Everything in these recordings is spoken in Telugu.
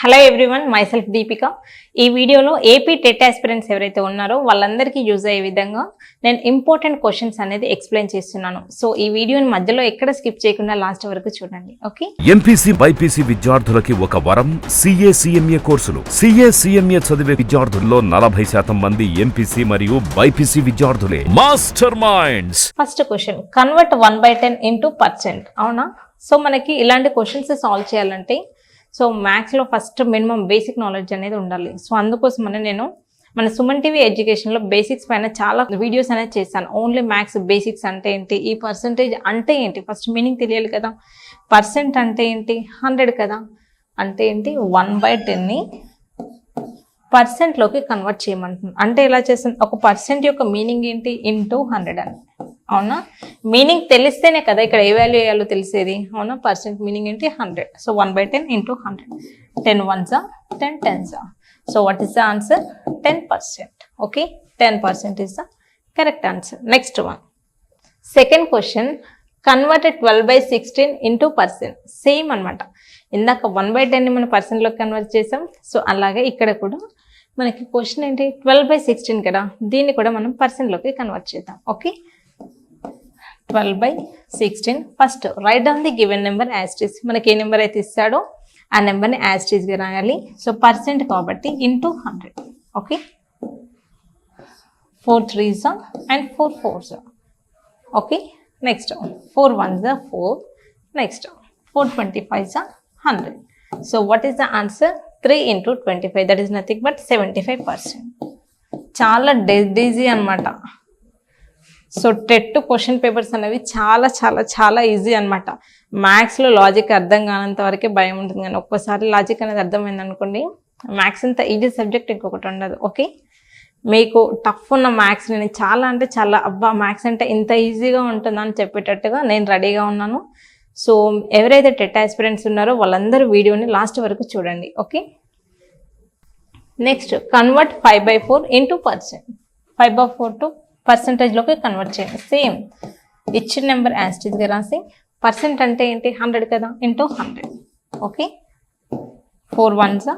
Hello everyone, myself Deepika. ఈ వీడియోలో ఏపీ టెట్ ఆస్పిరెంట్స్ ఎవరైతే ఉన్నారో వాళ్ళందరికీ యూజ్ అయ్యే విధంగా నేను ఇంపార్టెంట్ క్వశ్చన్స్ అనేది ఎక్స్ప్లెయిన్ చేస్తున్నాను. సో ఈ వీడియోని మధ్యలో ఎక్కడ స్కిప్ చేయకుండా లాస్ట్ వరకు చూడండి. ఓకే, ఎంపీసీ బైపీసీ విద్యార్థులకి ఒక వరం సిఏ సిఎంఏ కోర్సులు. సిఏ సిఎంఏ చదివే విద్యార్థుల్లో 40% మంది ఎంపీసీ మరియు బైపీసీ విద్యార్థులే. Master Minds. First question, convert 1/10 into %. అవునా? సో మనకి ఇలాంటి క్వశ్చన్స్ సాల్వ్ చేయాలంటే సో మ్యాథ్స్లో ఫస్ట్ మినిమం బేసిక్ నాలెడ్జ్ అనేది ఉండాలి. సో అందుకోసమనే నేను మన సుమన్ టీవీ ఎడ్యుకేషన్లో బేసిక్స్ పైన చాలా వీడియోస్ అనేది చేశాను. ఓన్లీ మ్యాథ్స్ బేసిక్స్ అంటే ఏంటి, ఈ పర్సంటేజ్ అంటే ఏంటి, ఫస్ట్ మీనింగ్ తెలియాలి కదా. పర్సెంట్ అంటే ఏంటి, 100 కదా. అంటే ఏంటి, 1/10ని పర్సెంట్లోకి కన్వర్ట్ చేయమంటున్నాను. అంటే ఎలా చేస్తాను, ఒక పర్సెంట్ యొక్క మీనింగ్ ఏంటి, ఇంటూ 100 అని. అవునా? మీనింగ్ తెలిస్తేనే కదా ఇక్కడ ఏ వాల్యూ వేయాలో తెలిసేది. అవునా? పర్సెంట్ మీనింగ్ ఏంటి, 100. So 1/10 into 100. 10 ones are 10 tens are. So what is the answer? 10%. Okay, 10% is the correct answer. Next one. Second question, converted 12/16 into %. Same అనమాట. ఇందాక 1/10ని మనం పర్సెంట్లోకి కన్వర్ట్ చేసాం. సో అలాగే ఇక్కడ కూడా మనకి క్వశ్చన్ ఏంటి, 12/16 కదా, దీన్ని కూడా మనం పర్సెంట్లోకి కన్వర్ట్ చేద్దాం. Okay, 12/16. First right down the given number as it is. మనకి ఏ నెంబర్ అయితే ఇస్తాడో ఆ నెంబర్ని యాజ్ ఇట్ ఈస్గా రాయాలి. సో పర్సెంట్ కాబట్టి into 100. Okay, 4 3s and 4 4s. Okay, next 4 1s 4. Next 4 25s 100. So what is the answer? 3 into 25, that is nothing but 75%. చాలా డెడ్ ఈజీ అనమాట. సో టెట్ క్వశ్చన్ పేపర్స్ అనేవి చాలా చాలా చాలా ఈజీ అనమాట. మ్యాథ్స్లో లాజిక్ అర్థం కానంత వరకే భయం ఉంటుంది, కానీ ఒక్కసారి లాజిక్ అనేది అర్థమైంది అనుకోండి, మ్యాథ్స్ ఇంత ఈజీ సబ్జెక్ట్ ఇంకొకటి ఉండదు. ఓకే, మీకు టఫ్ ఉన్న మ్యాథ్స్ నేను చాలా అంటే చాలా అబ్బా మ్యాథ్స్ అంటే ఇంత ఈజీగా ఉంటుందని చెప్పేటట్టుగా నేను రెడీగా ఉన్నాను. సో ఎవరైతే టెట్ ఆస్పిరెంట్స్ ఉన్నారో వాళ్ళందరూ వీడియోని లాస్ట్ వరకు చూడండి. Okay, next convert 5/4 into %. 5/4 to పర్సంటేజ్లోకి కన్వర్ట్ చేయండి. సేమ్ ఇచ్చిన నెంబర్ యాస్టీస్గా రాసి పర్సెంట్ అంటే ఏంటి, 100 కదా, into 100. Okay, 4 1s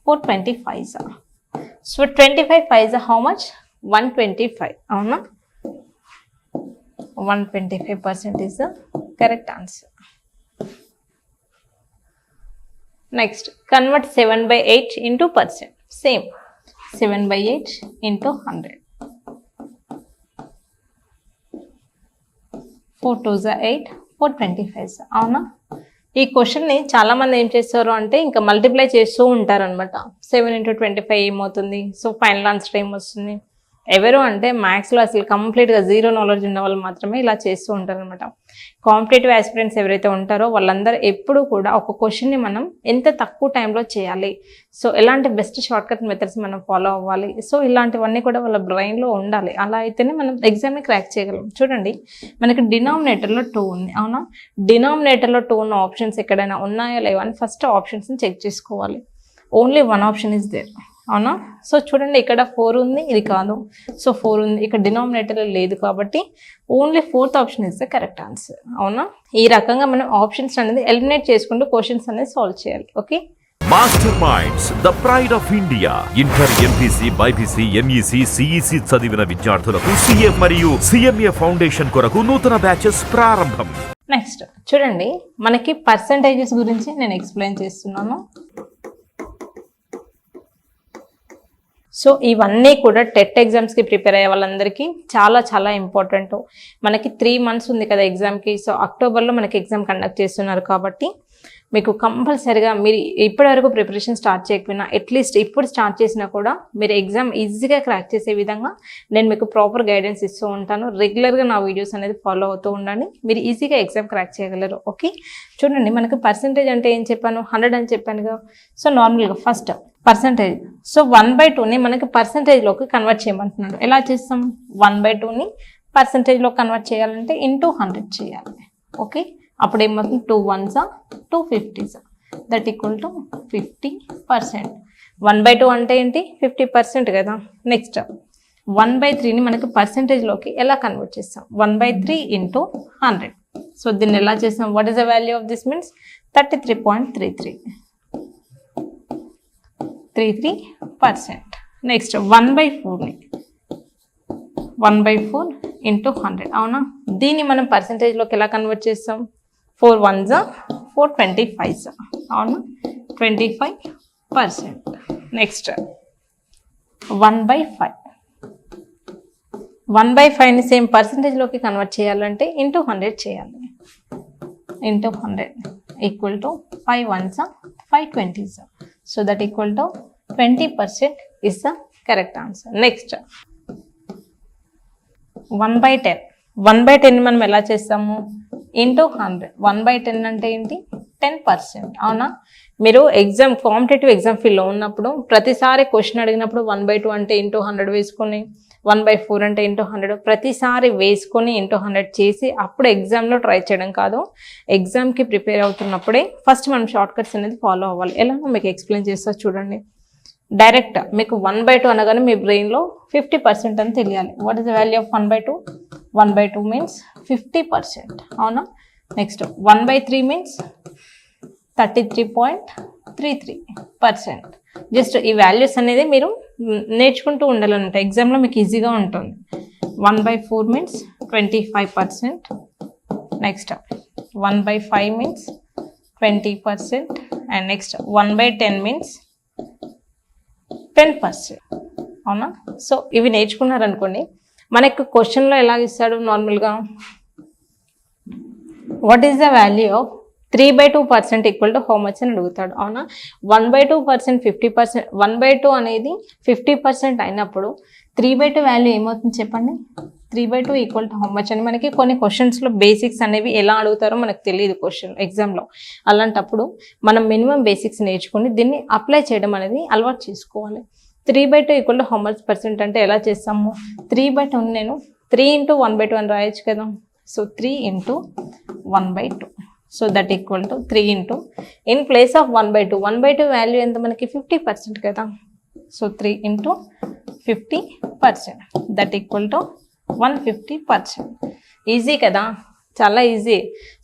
4 25s. So 25 5s how much, 125. అవునా? 125% is the correct answer. Next, convert 7/8 into %. Same, 7/8 into 100. 4 2s 8, 4 25s. అవునా? ఈ క్వశ్చన్ని చాలామంది ఏం చేస్తారు అంటే ఇంకా మల్టిప్లై చేస్తూ ఉంటారు అనమాట. 7 into 25 ఏమవుతుంది, సో ఫైనల్ ఆన్సర్ ఏమొస్తుంది. ఎవరు అంటే మ్యాథ్స్లో అసలు కంప్లీట్గా జీరో నాలెడ్జ్ ఉన్న వాళ్ళు మాత్రమే ఇలా చేస్తూ ఉంటారు అనమాట. కాంపిటేటివ్ ఆస్పిరెంట్స్ ఎవరైతే ఉంటారో వాళ్ళందరూ ఎప్పుడు కూడా ఒక క్వశ్చన్ని మనం ఎంత తక్కువ టైంలో చేయాలి, సో ఎలాంటి బెస్ట్ షార్ట్కట్ మెథడ్స్ మనం ఫాలో అవ్వాలి, సో ఇలాంటివన్నీ కూడా వాళ్ళ బ్రెయిన్లో ఉండాలి. అలా అయితేనే మనం ఎగ్జామ్ని క్రాక్ చేయగలం. చూడండి, మనకి డినామినేటర్లో 2 ఉంది. అవునా? డినామినేటర్లో 2 ఉన్న ఆప్షన్స్ ఎక్కడైనా ఉన్నాయా లేవా అని ఫస్ట్ ఆప్షన్స్ని చెక్ చేసుకోవాలి. Only 1 option is there. అవునా? సో చూడండి, ఇక్కడ 4 ఉంది, ఇది కాదు. సో 4 ఉంది, ఇక్కడ డినామినేటర్లో లేదు కాబట్టి only 4th option is the correct answer. అవునా? ఈ రకంగా మనం ఆప్షన్స్ అనేది ఎలిమినేట్ చేసుకుంటూ క్వశ్చన్స్ అనేది సాల్వ్ చేయాలి. Okay, master minds, the pride of India. Inter, MPC, BiPC, MEC, CEC చదివిన విద్యార్థులకు సిఏ మరియు సిఎంఏ ఫౌండేషన్ కొరకు నూతన బ్యాచెస్ ప్రారంభం. నెక్స్ట్ చూడండి, మనకి పర్సంటేజెస్ గురించి నేను ఎక్స్ప్లెయిన్ చేస్తున్నాను. సో ఇవన్నీ కూడా టెట్ ఎగ్జామ్స్కి ప్రిపేర్ అయ్యే వాళ్ళందరికీ చాలా చాలా ఇంపార్టెంట్. మనకి 3 months ఉంది కదా ఎగ్జామ్కి. సో అక్టోబర్లో మనకి ఎగ్జామ్ కండక్ట్ చేస్తున్నారు కాబట్టి మీకు కంపల్సరిగా మీరు ఇప్పటివరకు ప్రిపరేషన్ స్టార్ట్ చేయకపోయినా అట్లీస్ట్ ఇప్పుడు స్టార్ట్ చేసినా కూడా మీరు ఎగ్జామ్ ఈజీగా క్రాక్ చేసే విధంగా నేను మీకు ప్రాపర్ గైడెన్స్ ఇస్తూ ఉంటాను. రెగ్యులర్గా నా వీడియోస్ అనేది ఫాలో అవుతూ ఉండండి, మీరు ఈజీగా ఎగ్జామ్ క్రాక్ చేయగలరు. ఓకే, చూడండి, మనకి పర్సంటేజ్ అంటే ఏం చెప్పాను, 100 అని చెప్పానుగా. సో నార్మల్గా ఫస్ట్ పర్సంటేజ్, సో 1/2ని మనకి పర్సంటేజ్లోకి కన్వర్ట్ చేయమంటున్నాడు. ఎలా చేస్తాం, 1/2ని పర్సంటేజ్లో కన్వర్ట్ చేయాలంటే ఇంటూ 100 చేయాలి. ఓకే, అప్పుడు ఏమవుతుంది, 2 1s 2 50s, that equal to 50%. 1/2 అంటే ఏంటి, 50% కదా. నెక్స్ట్ 1/3ని మనకి పర్సంటేజ్లోకి ఎలా కన్వర్ట్ చేస్తాం, 1/3 into 100. సో దీన్ని ఎలా చేస్తాం, what is the value of this means 33.33. 33%. Next 1/4ని 1/4 ఇంటూ 100 అవునా, దీన్ని మనం పర్సంటేజ్లోకి ఎలా కన్వర్ట్ చేస్తాం? 4 1s 4 25s అవునా, 25%. నెక్స్ట్ 1/5. 1/5ని సేమ్ పర్సంటేజ్లోకి కన్వర్ట్ చేయాలంటే ఇంటూ 100 చేయాలి. Into 100 equal to 5 1s 5 20s. So that equal to 20% is the correct answer. Next 1/10. 1/10 మనం ఎలా చేస్తాము? ఇంటూ 100. 1/10 అంటే ఏంటి? 10%. అవునా, మీరు ఎగ్జామ్ కాంపిటేటివ్ ఎగ్జామ్ ఫీల్డ్లో ఉన్నప్పుడు ప్రతిసారి క్వశ్చన్ అడిగినప్పుడు 1/2 అంటే ఇంటూ 100 వేసుకొని, 1/4 అంటే ఇంటూ 100 ప్రతిసారి వేసుకొని ఇంటూ 100 చేసి అప్పుడు ఎగ్జామ్లో ట్రై చేయడం కాదు. ఎగ్జామ్కి ప్రిపేర్ అవుతున్నప్పుడే ఫస్ట్ మనం షార్ట్ కట్స్ అనేది ఫాలో అవ్వాలి. ఎలానో మీకు ఎక్స్ప్లెయిన్ చేస్తా చూడండి. డైరెక్ట్ మీకు 1/2 అనగానే మీ బ్రెయిన్లో 50% అని తెలియాలి. What is the value of 1/2? 1/2 means 50%. అవునా, నెక్స్ట్ 1/3 మీన్స్ 33.33%. జస్ట్ ఈ వాల్యూస్ అనేది మీరు నేర్చుకుంటూ ఉండాలన్నమాట, ఎగ్జామ్లో మీకు ఈజీగా ఉంటుంది. 1/4 means 25%. Next 1/5 means 20%. And next 1/10 means 10%. అవునా, సో ఇవి నేర్చుకున్నారనుకోండి, మనకు క్వశ్చన్లో ఎలా ఇస్తాడు నార్మల్గా, what is the value of 3/2% equal to how much అని అడుగుతాడు. అవునా, 1/2% 50%, 1/2 అనేది 50% అయినప్పుడు 3/2 వాల్యూ ఏమవుతుంది చెప్పండి? 3/2 ఈక్వల్ టు హౌ మచ్ అని మనకి కొన్ని క్వశ్చన్స్లో బేసిక్స్ అనేవి ఎలా అడుగుతారో మనకు తెలియదు క్వశ్చన్ ఎగ్జామ్లో. అలాంటప్పుడు మనం మినిమం బేసిక్స్ నేర్చుకుని దీన్ని అప్లై చేయడం అనేది అలవాటు చేసుకోవాలి. 3/2 equal to how much percent అంటే ఎలా చేస్తాము? 3/2 నేను 3 ఇంటూ 1/2 అని రాయొచ్చు కదా. So 3 into 1/2. So that equal to 3 into in place of 1/2. 1/2 value ఎంత మనకి? 50% కదా. So 3 into 50%. That equal to 150%. Easy కదా, చాలా ఈజీ.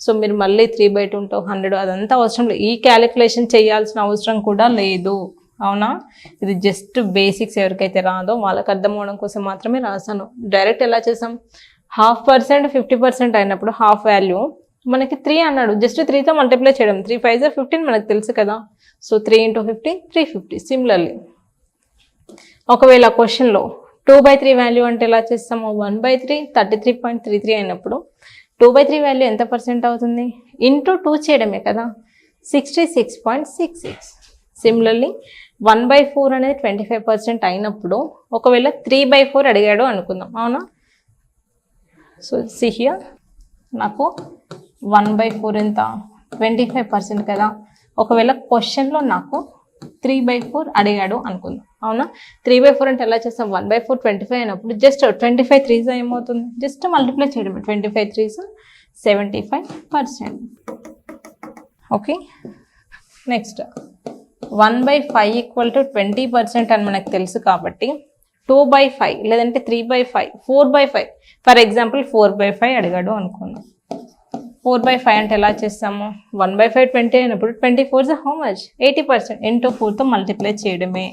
సో మీరు మళ్ళీ 3/2 ఇంటూ 100 అదంతా అవసరం లేదు, ఈ క్యాలిక్యులేషన్ చేయాల్సిన అవసరం కూడా లేదు. అవునా, ఇది జస్ట్ బేసిక్స్ ఎవరికైతే రాదో వాళ్ళకి అర్థం అవడం కోసం మాత్రమే రాశాను. డైరెక్ట్ ఎలా చేసాం? 0.5% 50% అయినప్పుడు హాఫ్ వాల్యూ మనకి 3 అన్నాడు, జస్ట్ 3తో మల్టిప్లై చేయడం. 3 5 15 మనకు తెలుసు కదా. So 3 into 50 350. సిమిలర్లీ ఒకవేళ క్వశ్చన్లో 2/3 వాల్యూ అంటే ఎలా చేస్తాము? 1/3 33.33 అయినప్పుడు 2/3 వాల్యూ ఎంత పర్సెంట్ అవుతుంది? ఇంటూ 2 చేయడమే కదా, 66.66. సిమిలర్లీ 1/4 అనేది 25% అయినప్పుడు ఒకవేళ 3/4 అడిగాడు అనుకుందాం. అవునా, సో సి హియర్ నాకు 1/4 ఎంత? 25% కదా. ఒకవేళ క్వశ్చన్లో నాకు 3/4 అడిగాడు అనుకుందాం. అవునా, 3/4 అంటే ఎలా చేస్తాం? 1/4 25 అయినప్పుడు జస్ట్ 25 3s ఏమవుతుంది? జస్ట్ మల్టిప్లై చేయడమే. 25 3s 75%. Okay, next 1/5 equal to 20% అని మనకు తెలుసు కాబట్టి 2/5 లేదంటే 3/5 4/5 ఫర్ ఎగ్జాంపుల్ 4/5 అడిగాడు అనుకుందాం. 4/5 అంటే ఎలా చేస్తాము? 1/5 20 అయినప్పుడు 24 హౌ మచ్? 80%. ఇంటూ 4తో మల్టిప్లై చేయడమే.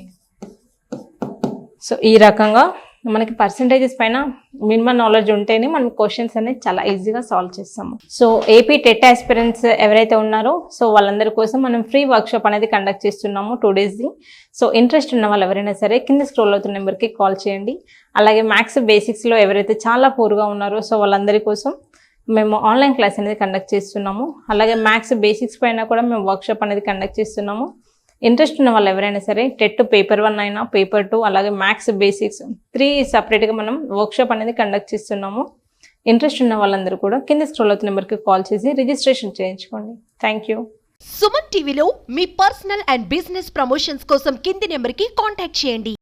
సో ఈ రకంగా మనకి పర్సంటేజెస్ పైన మినిమం నాలెడ్జ్ ఉంటేనే మనం క్వశ్చన్స్ అనేది చాలా ఈజీగా సాల్వ్ చేస్తాము. సో ఏపీ టెట్ ఆస్పిరెంట్స్ ఎవరైతే ఉన్నారో సో వాళ్ళందరి కోసం మనం ఫ్రీ వర్క్షాప్ అనేది కండక్ట్ చేస్తున్నాము 2 daysది. సో ఇంట్రెస్ట్ ఉన్న వాళ్ళు ఎవరైనా సరే కింద స్క్రోల్ అవుతున్న నెంబర్కి కాల్ చేయండి. అలాగే మ్యాథ్స్ బేసిక్స్లో ఎవరైతే చాలా పూర్గా ఉన్నారో సో వాళ్ళందరి కోసం మేము ఆన్లైన్ క్లాస్ అనేది కండక్ట్ చేస్తున్నాము. అలాగే మ్యాథ్స్ బేసిక్స్ పైన కూడా మేము వర్క్షాప్ అనేది కండక్ట్ చేస్తున్నాము. ఇంట్రెస్ట్ ఉన్న వాళ్ళు ఎవరైనా సరే టెట్ పేపర్ 1 అయినా పేపర్ 2 అలాగే మ్యాథ్స్ బేసిక్స్ 3 సపరేట్గా మనం వర్క్షాప్ అనేది కండక్ట్ చేస్తున్నాము. ఇంట్రెస్ట్ ఉన్న వాళ్ళందరూ కూడా కింద స్క్రోల్ అవుతున్న నెంబర్కి కాల్ చేసి రిజిస్ట్రేషన్ చేయించుకోండి. Thank you. సుమన్ టీవీలో మీ పర్సనల్ అండ్ బిజినెస్ ప్రమోషన్స్ కోసం కింది నెంబర్కి కాంటాక్ట్ చేయండి.